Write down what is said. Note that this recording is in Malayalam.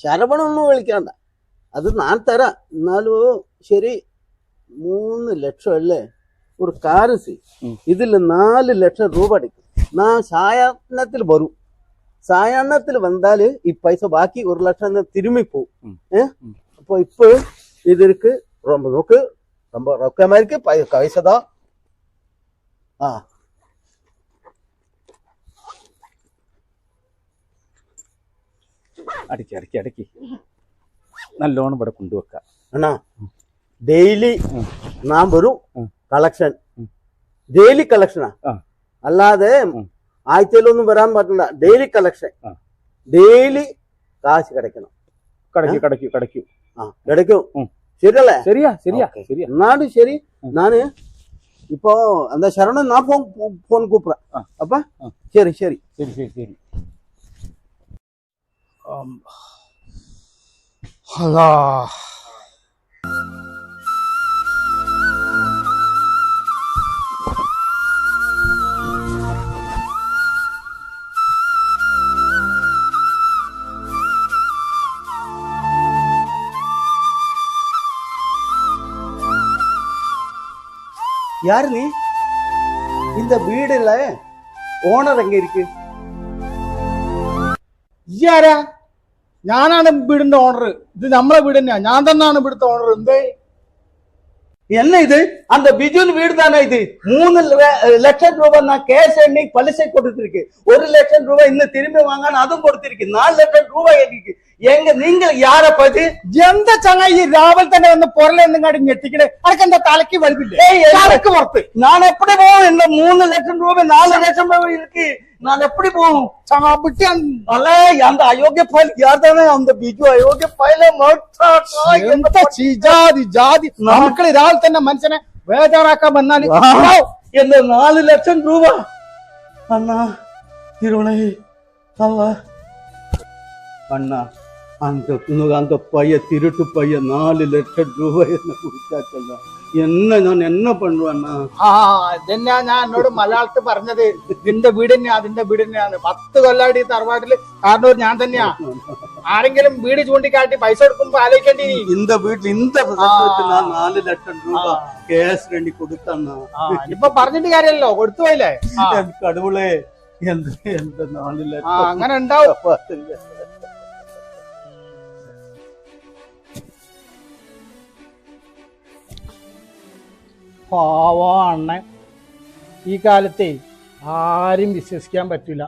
ശരവണൊന്നും വിളിക്കണ്ട, അത് ഞാൻ തരാം. എന്നാലും ശരി, 3 ലക്ഷം അല്ലേ ഒരു കാരൻസി. ഇതിൽ 4 ലക്ഷം രൂപ അടിക്കും. ഞാൻ സായാഹ്നത്തിൽ വരും. സായാഹ്നത്തിൽ വന്നാല് ഈ പൈസ ബാക്കി 1 ലക്ഷം തിരുമ്മി പോവും. അപ്പൊ ഇപ്പൊ ഇതിற்கு നോക്ക്, ரொக்கமாருக்கு പൈസ താ. അടക്കി അടക്കി അടക്കി നല്ലോണം ഇവിടെ കൊണ്ടുവെക്കാം. അണ്ണാ ഡെയിലി ഞാൻ വരും കളക്ഷൻ, ഡെയിലി കളക്ഷനാ, അല്ലാതെ ആഴ്ചയിലൊന്നും വരാൻ പറ്റില്ല. ഡെയിലി കളക്ഷൻ, ഡെയിലി കാശ് കിടക്കണം. കിടക്കും. ശരിയല്ലേ? ശരിയാ ശരിയാ ശരിയാ. എന്നാലും ശരി, ഞാന് ഇപ്പൊ എന്താ ശരണം, ഞാൻ ഫോൺ കൂപ്പറ. അപ്പൊ ശരി ശരി ശരി ശരി ശരി. അല്ലാ, யாரு நீ? இந்த வீடுல ഓണർ എങ്ക ഇരിക്ക്? ഇയാരാ? ഞാനാണ് വീടിന്റെ ഓണർ. ഇത് നമ്മളെ വീട് തന്നെയാ, ഞാൻ തന്നെയാണ് ഇവിടുത്തെ ഓണർ. എന്തേ என்ன இது? அந்த பிஜுன் வீடு தானே இது? 3 லட்சம் ரூபாய் நான் கேஷ் எண்ணி பலிசை கொடுத்திருக்கு. 1 லட்சம் ரூபாய் இன்னும் திரும்பி வாங்க அதுவும் கொடுத்திருக்கு. 4 லட்சம் ரൂபாய் എനിക്ക്. എങ്ക നിങ്ങൾ യാരെ പറ്റി? എന്താ ചങ്ങായി രാവിലെ തന്നെ വന്ന് പുറലെന്നും കാട്ടി ഞെട്ടിക്കണേ? അതൊക്കെ എന്താ തലക്ക് വരുന്നില്ലേ? പുറത്ത് ഞാൻ എപ്പടി പോകും? എന്റെ 3 ലക്ഷം രൂപ 4 ലക്ഷം രൂപ ഇருக்கு. ഞാൻ എപ്പടി പോകും? അല്ലേ அந்த അയോഗ്യ ഫയൽ യാർതാണ്? அந்த ബിജു അയോഗ്യ ഫയലെ ജാതി മക്കള് രാവിലെ തന്നെ മനുഷ്യനെ ബേജാറാക്കാൻ വന്നാല് എന്റെ 4 ലക്ഷം രൂപ അണ്ണാ തിരുവണേ അണ്ണാ, அந்த பைய திருட்டு பைய 4 ലക്ഷം രൂപ എന്നെ കുടിച്ചാച്ചല്ല. ഞാൻ എന്നെ പണ്ടുവണ്ണാ. ഇതന്നെയാ ഞാൻ എന്നോട് മലയാളത്തിൽ പറഞ്ഞത്. ഇതിന്റെ വീട് തന്നെയാ, അതിന്റെ വീട് തന്നെയാണ്. 10 കൊല്ലാടി തറവാട്ടില് കാരണവർ ഞാൻ തന്നെയാ. ആരെങ്കിലും വീട് ചൂണ്ടിക്കാട്ടി പൈസ കൊടുക്കുമ്പോ ആലോചിക്കേണ്ടി. இந்த வீட்டுல இந்த நான் 4 ലക്ഷം രൂപ കേസ് വേണ്ടി കൊടുത്തണ്ണാ. ഇപ്പൊ പറഞ്ഞിട്ട് കാര്യമല്ലോ, കൊടുത്തു പോയില്ലേ? കടവുളെ, എന്ത് 4 ലക്ഷം അങ്ങനെ ഉണ്ടാവും. പാവ അണ്ണൻ. ഈ കാലത്തെ ആരും വിശ്വസിക്കാൻ പറ്റില്ല.